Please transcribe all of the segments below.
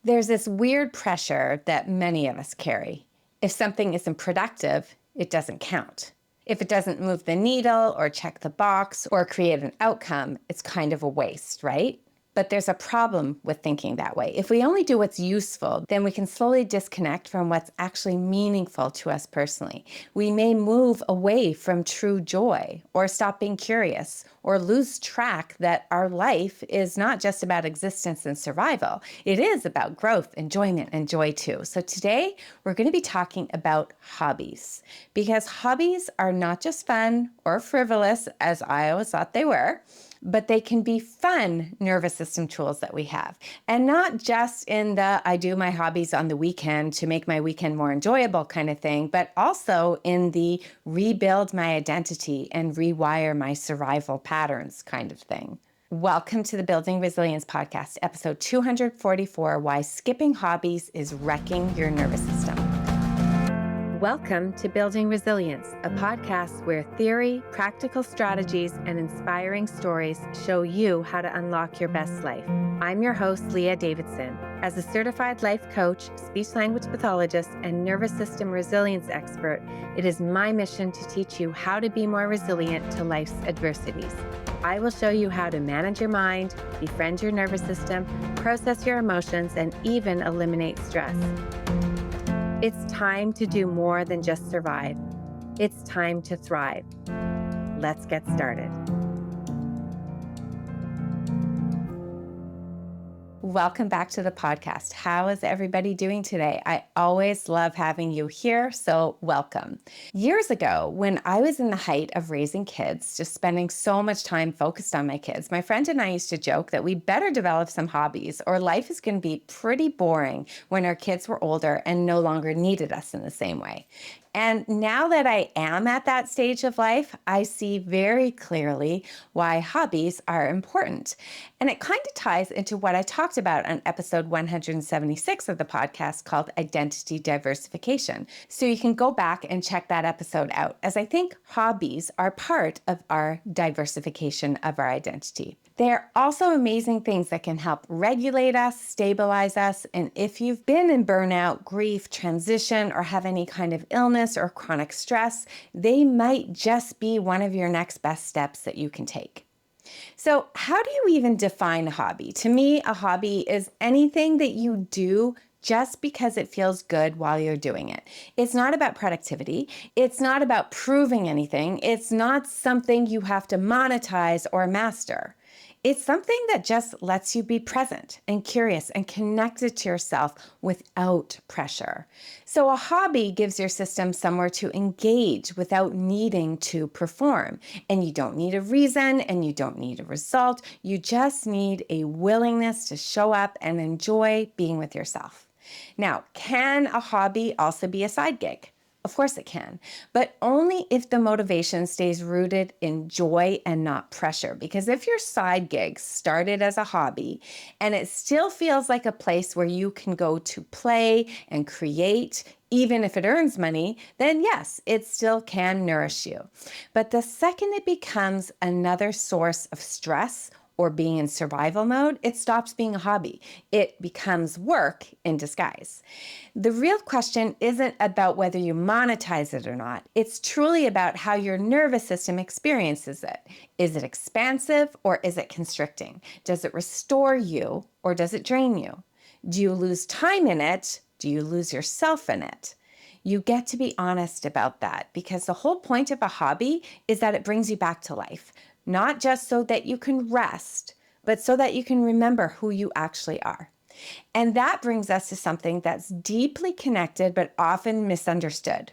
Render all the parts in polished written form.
There's this weird pressure that many of us carry. If something isn't productive, it doesn't count. If it doesn't move the needle or check the box or create an outcome, it's kind of a waste, right? But there's a problem with thinking that way. If we only do what's useful, then we can slowly disconnect from what's actually meaningful to us personally. We may move away from true joy or stop being curious or lose track that our life is not just about existence and survival. It is about growth, enjoyment, and joy too. So today we're going to be talking about hobbies, because hobbies are not just fun or frivolous, as I always thought they were, but they can be fun nervous system tools that we have. And not just in the I do my hobbies on the weekend to make my weekend more enjoyable kind of thing, but also in the rebuild my identity and rewire my survival patterns kind of thing. Welcome to the Building Resilience Podcast, episode 244, Why Skipping Hobbies is Wrecking Your Nervous System. Welcome to Building Resilience, a podcast where theory, practical strategies, and inspiring stories show you how to unlock your best life. I'm your host, Leah Davidson. As a certified life coach, speech-language pathologist, and nervous system resilience expert, it is my mission to teach you how to be more resilient to life's adversities. I will show you how to manage your mind, befriend your nervous system, process your emotions, and even eliminate stress. It's time to do more than just survive. It's time to thrive. Let's get started. Welcome back to the podcast. How is everybody doing today? I always love having you here, so welcome. Years ago, when I was in the height of raising kids, just spending so much time focused on my kids, my friend and I used to joke that we better develop some hobbies or life is going to be pretty boring when our kids were older and no longer needed us in the same way. And now that I am at that stage of life, I see very clearly why hobbies are important. And it kind of ties into what I talked about on episode 176 of the podcast called Identity Diversification. So you can go back and check that episode out, as I think hobbies are part of our diversification of our identity. They're also amazing things that can help regulate us, stabilize us, and if you've been in burnout, grief, transition, or have any kind of illness or chronic stress, they might just be one of your next best steps that you can take. So how do you even define a hobby? To me, a hobby is anything that you do just because it feels good while you're doing it. It's not about productivity. It's not about proving anything. It's not something you have to monetize or master. It's something that just lets you be present and curious and connected to yourself without pressure. So a hobby gives your system somewhere to engage without needing to perform. And you don't need a reason and you don't need a result. You just need a willingness to show up and enjoy being with yourself. Now, can a hobby also be a side gig? Of course it can, but only if the motivation stays rooted in joy and not pressure. Because if your side gig started as a hobby and it still feels like a place where you can go to play and create, even if it earns money, then yes, it still can nourish you. But the second it becomes another source of stress or being in survival mode, it stops being a hobby. It becomes work in disguise. The real question isn't about whether you monetize it or not. It's truly about how your nervous system experiences it. Is it expansive or is it constricting? Does it restore you or does it drain you? Do you lose time in it? Do you lose yourself in it? You get to be honest about that, because the whole point of a hobby is that it brings you back to life. Not just so that you can rest, but so that you can remember who you actually are. And that brings us to something that's deeply connected but often misunderstood: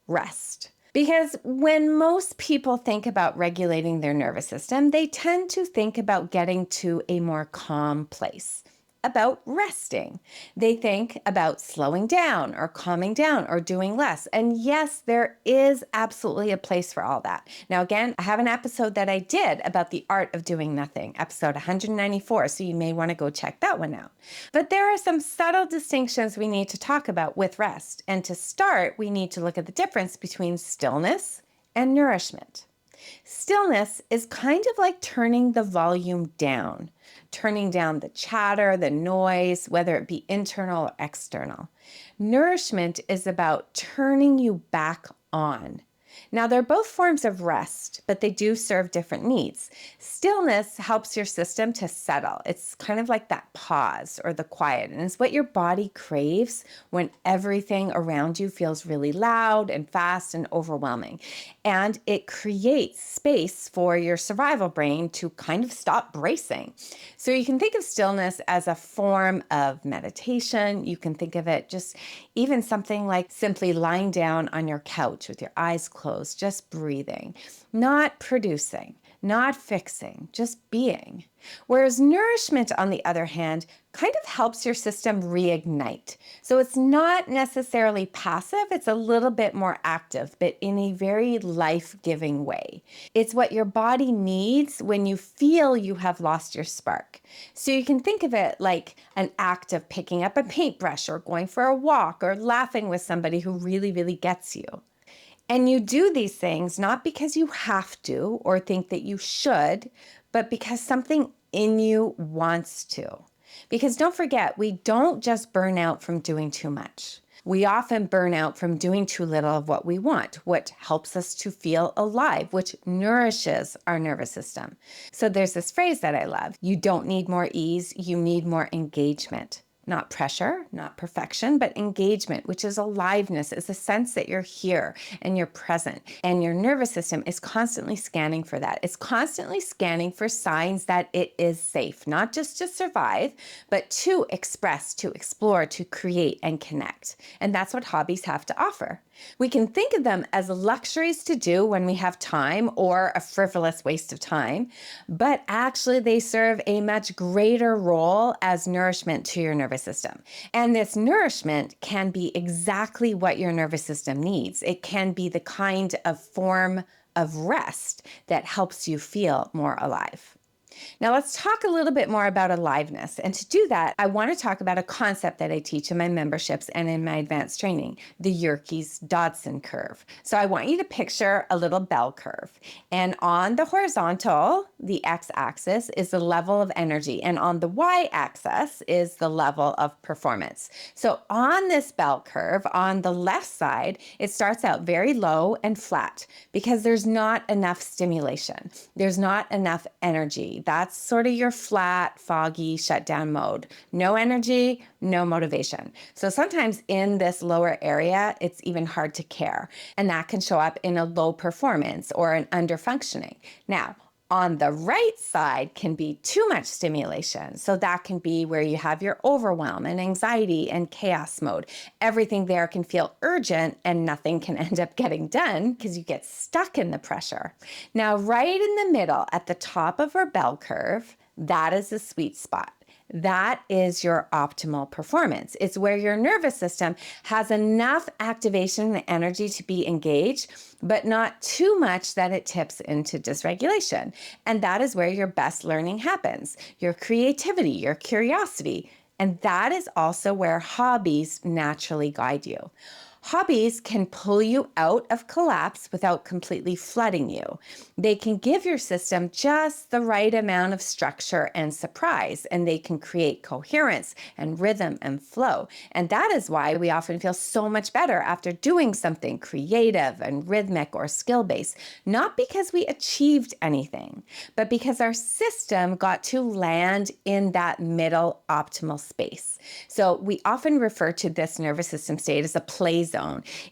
rest. Because when most people think about regulating their nervous system, they tend to think about getting to a more calm place, about resting. They think about slowing down or calming down or doing less. And yes, there is absolutely a place for all that. Now, again, I have an episode that I did about the art of doing nothing, episode 194, so you may want to go check that one out. But there are some subtle distinctions we need to talk about with rest. And to start, we need to look at the difference between stillness and nourishment. Stillness is kind of like turning the volume down. turning down the chatter, the noise, whether it be internal or external. Nourishment is about turning you back on. Now, they're both forms of rest, but they do serve different needs. Stillness helps your system to settle. It's kind of like that pause or the quiet, and it's what your body craves when everything around you feels really loud and fast and overwhelming. And it creates space for your survival brain to kind of stop bracing. So you can think of stillness as a form of meditation. You can think of it just even something like simply lying down on your couch with your eyes closed, just breathing, not producing, not fixing, just being. Whereas nourishment, on the other hand, kind of helps your system reignite. So it's not necessarily passive, it's a little bit more active, but in a very life-giving way. It's what your body needs when you feel you have lost your spark. So you can think of it like an act of picking up a paintbrush or going for a walk or laughing with somebody who really, really gets you. And you do these things not because you have to or think that you should, but because something in you wants to. Because don't forget, we don't just burn out from doing too much. We often burn out from doing too little of what we want, what helps us to feel alive, which nourishes our nervous system. So there's this phrase that I love: you don't need more ease, you need more engagement. Not pressure, not perfection, but engagement, which is aliveness. It's a sense that you're here and you're present. And your nervous system is constantly scanning for that. It's constantly scanning for signs that it is safe, not just to survive, but to express, to explore, to create and connect. And that's what hobbies have to offer. We can think of them as luxuries to do when we have time or a frivolous waste of time, but actually they serve a much greater role as nourishment to your nervous system. And this nourishment can be exactly what your nervous system needs. It can be the kind of form of rest that helps you feel more alive. Now let's talk a little bit more about aliveness. And to do that, I want to talk about a concept that I teach in my memberships and in my advanced training, the Yerkes-Dodson curve. So I want you to picture a little bell curve. And on the horizontal, the x-axis is the level of energy. And on the y-axis is the level of performance. So on this bell curve, on the left side, it starts out very low and flat because there's not enough stimulation. There's not enough energy. That's sort of your flat, foggy, shutdown mode. No energy, no motivation. So sometimes in this lower area, it's even hard to care. And that can show up in a low performance or an underfunctioning. Now, on the right side can be too much stimulation. So that can be where you have your overwhelm and anxiety and chaos mode. Everything there can feel urgent and nothing can end up getting done because you get stuck in the pressure. Now, right in the middle at the top of our bell curve, that is the sweet spot. That is your optimal performance. It's where your nervous system has enough activation and energy to be engaged, but not too much that it tips into dysregulation. And that is where your best learning happens, your creativity, your curiosity. And that is also where hobbies naturally guide you. Hobbies can pull you out of collapse without completely flooding you. They can give your system just the right amount of structure and surprise, and they can create coherence and rhythm and flow. And that is why we often feel so much better after doing something creative and rhythmic or skill-based, not because we achieved anything, but because our system got to land in that middle optimal space. So we often refer to this nervous system state as a play zone.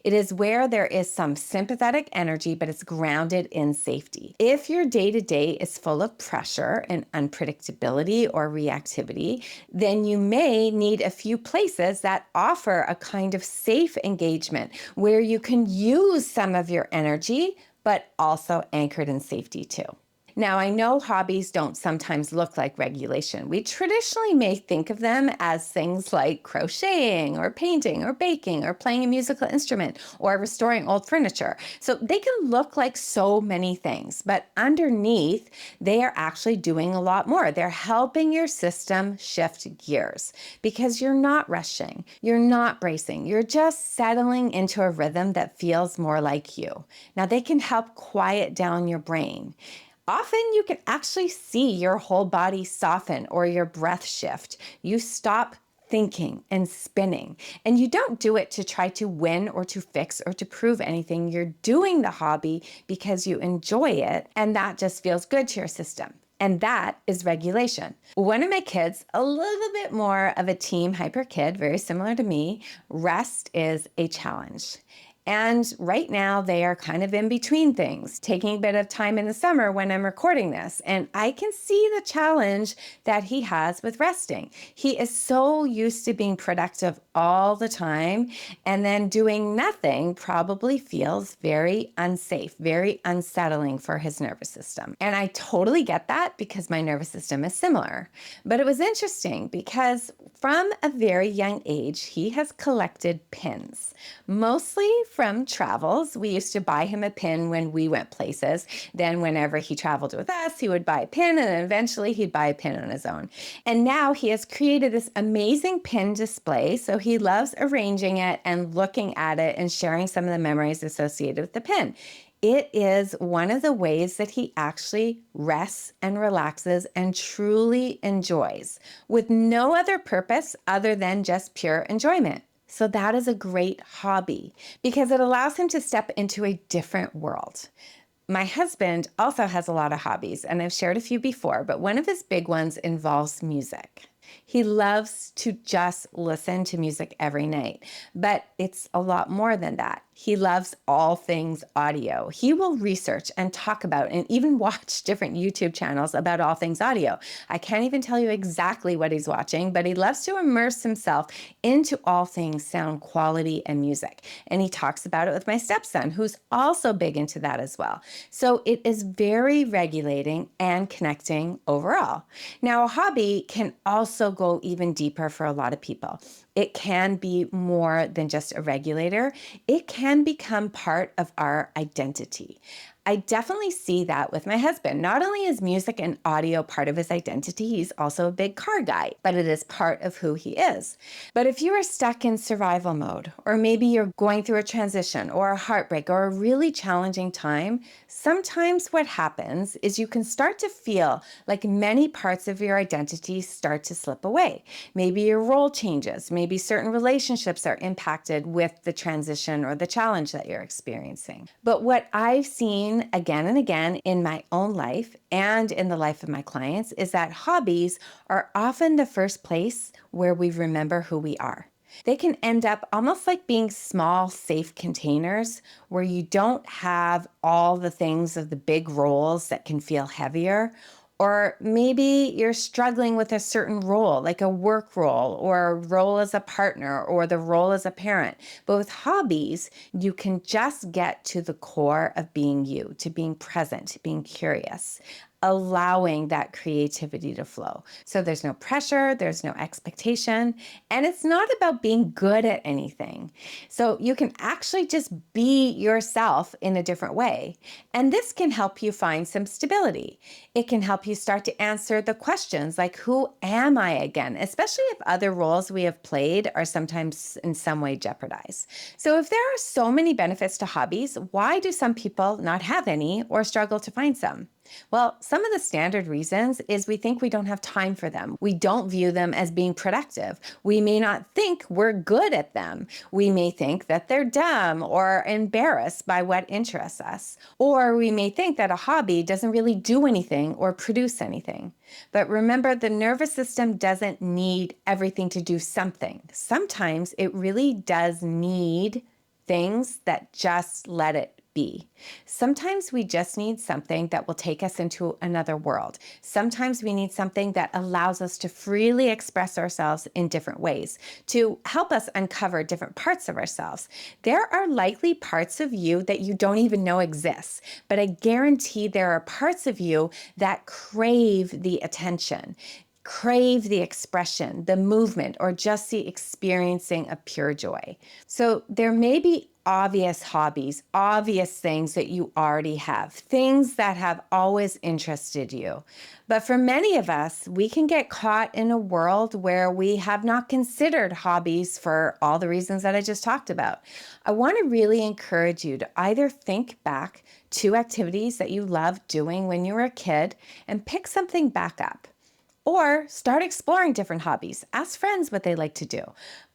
It is where there is some sympathetic energy, but it's grounded in safety. If your day-to-day is full of pressure and unpredictability or reactivity, then you may need a few places that offer a kind of safe engagement where you can use some of your energy, but also anchored in safety too. Now, I know hobbies don't sometimes look like regulation. We traditionally may think of them as things like crocheting or painting or baking or playing a musical instrument or restoring old furniture. So they can look like so many things, but underneath, they are actually doing a lot more. They're helping your system shift gears because you're not rushing, you're not bracing, you're just settling into a rhythm that feels more like you. Now, they can help quiet down your brain. Often you can actually see your whole body soften or your breath shift. You stop thinking and spinning. And you don't do it to try to win or to fix or to prove anything. You're doing the hobby because you enjoy it, and that just feels good to your system. And that is regulation. One of my kids, a little bit more of a team hyper kid, very similar to me, rest is a challenge. And right now, they are kind of in between things, taking a bit of time in the summer when I'm recording this. And I can see the challenge that he has with resting. He is so used to being productive all the time, and then doing nothing probably feels very unsafe, very unsettling for his nervous system. And I totally get that because my nervous system is similar. But it was interesting because from a very young age, he has collected pins, mostly from travels. We used to buy him a pin when we went places. Then whenever he traveled with us, he would buy a pin, and then eventually he'd buy a pin on his own. And now he has created this amazing pin display. So he loves arranging it and looking at it and sharing some of the memories associated with the pin. It is one of the ways that he actually rests and relaxes and truly enjoys, with no other purpose other than just pure enjoyment. So that is a great hobby because it allows him to step into a different world. My husband also has a lot of hobbies, and I've shared a few before, but one of his big ones involves music. He loves to just listen to music every night, but it's a lot more than that. He loves all things audio. He will research and talk about and even watch different YouTube channels about all things audio. I can't even tell you exactly what he's watching, but he loves to immerse himself into all things sound quality and music. And he talks about it with my stepson, who's also big into that as well. So it is very regulating and connecting overall. Now, a hobby can also go even deeper for a lot of people. It can be more than just a regulator. It can become part of our identity. I definitely see that with my husband. Not only is music and audio part of his identity, he's also a big car guy, but it is part of who he is. But if you are stuck in survival mode, or maybe you're going through a transition or a heartbreak or a really challenging time, sometimes what happens is you can start to feel like many parts of your identity start to slip away. Maybe your role changes. Maybe certain relationships are impacted with the transition or the challenge that you're experiencing. But what I've seen again and again in my own life and in the life of my clients is that hobbies are often the first place where we remember who we are. They can end up almost like being small, safe containers where you don't have all the things of the big roles that can feel heavier. Or maybe you're struggling with a certain role, like a work role or a role as a partner or the role as a parent. But with hobbies, you can just get to the core of being you, to being present, being curious, allowing that creativity to flow. So there's no pressure, there's no expectation, and it's not about being good at anything. So you can actually just be yourself in a different way. And this can help you find some stability. It can help you start to answer the questions like, who am I again? Especially if other roles we have played are sometimes in some way jeopardized. So if there are so many benefits to hobbies, why do some people not have any or struggle to find some? Well, some of the standard reasons is we think we don't have time for them. We don't view them as being productive. We may not think we're good at them. We may think that they're dumb or embarrassed by what interests us. Or we may think that a hobby doesn't really do anything or produce anything. But remember, the nervous system doesn't need everything to do something. Sometimes it really does need things that just let it be. Sometimes we just need something that will take us into another world. Sometimes we need something that allows us to freely express ourselves in different ways, to help us uncover different parts of ourselves. There are likely parts of you that you don't even know exist, but I guarantee there are parts of you that crave the attention, crave the expression, the movement, or just the experiencing of pure joy. So there may be obvious hobbies, obvious things that you already have, things that have always interested you. But for many of us, we can get caught in a world where we have not considered hobbies for all the reasons that I just talked about. I want to really encourage you to either think back to activities that you loved doing when you were a kid and pick something back up. Or start exploring different hobbies. Ask friends what they like to do.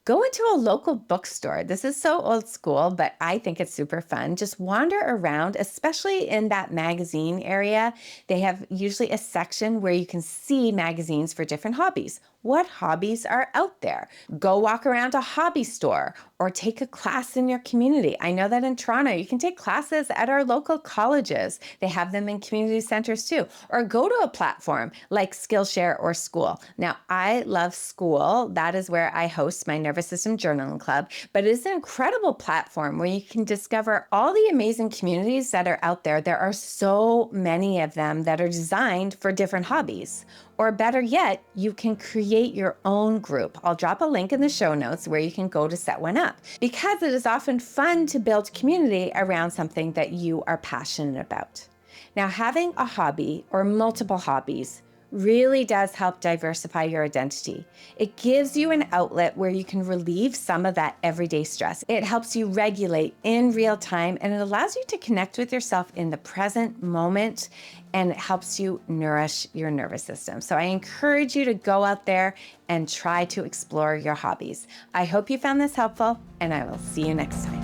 Go into a local bookstore. This is so old school, but I think it's super fun. Just wander around, especially in that magazine area. They have usually a section where you can see magazines for different hobbies. What hobbies are out there? Go walk around a hobby store or take a class in your community. I know that in Toronto, you can take classes at our local colleges. They have them in community centers too. Or go to a platform like Skillshare or School. Now, I love School. That is where I host my Nervous System Journaling Club. But it is an incredible platform where you can discover all the amazing communities that are out there. There are so many of them that are designed for different hobbies. Or better yet, you can create your own group. I'll drop a link in the show notes where you can go to set one up, because it is often fun to build community around something that you are passionate about. Now, having a hobby or multiple hobbies really does help diversify your identity. It gives you an outlet where you can relieve some of that everyday stress. It helps you regulate in real time, and it allows you to connect with yourself in the present moment, and it helps you nourish your nervous system. So I encourage you to go out there and try to explore your hobbies. I hope you found this helpful, and I will see you next time.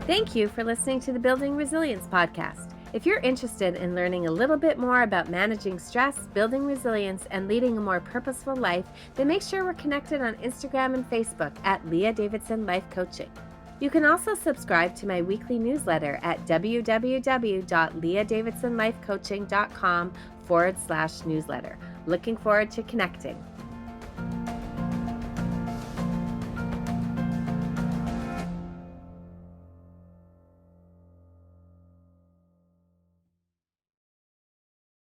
Thank you for listening to the Building Resilience podcast. If you're interested in learning a little bit more about managing stress, building resilience, and leading a more purposeful life, then make sure we're connected on Instagram and Facebook at Leah Davidson Life Coaching. You can also subscribe to my weekly newsletter at www.leahdavidsonlifecoaching.com/newsletter. Looking forward to connecting.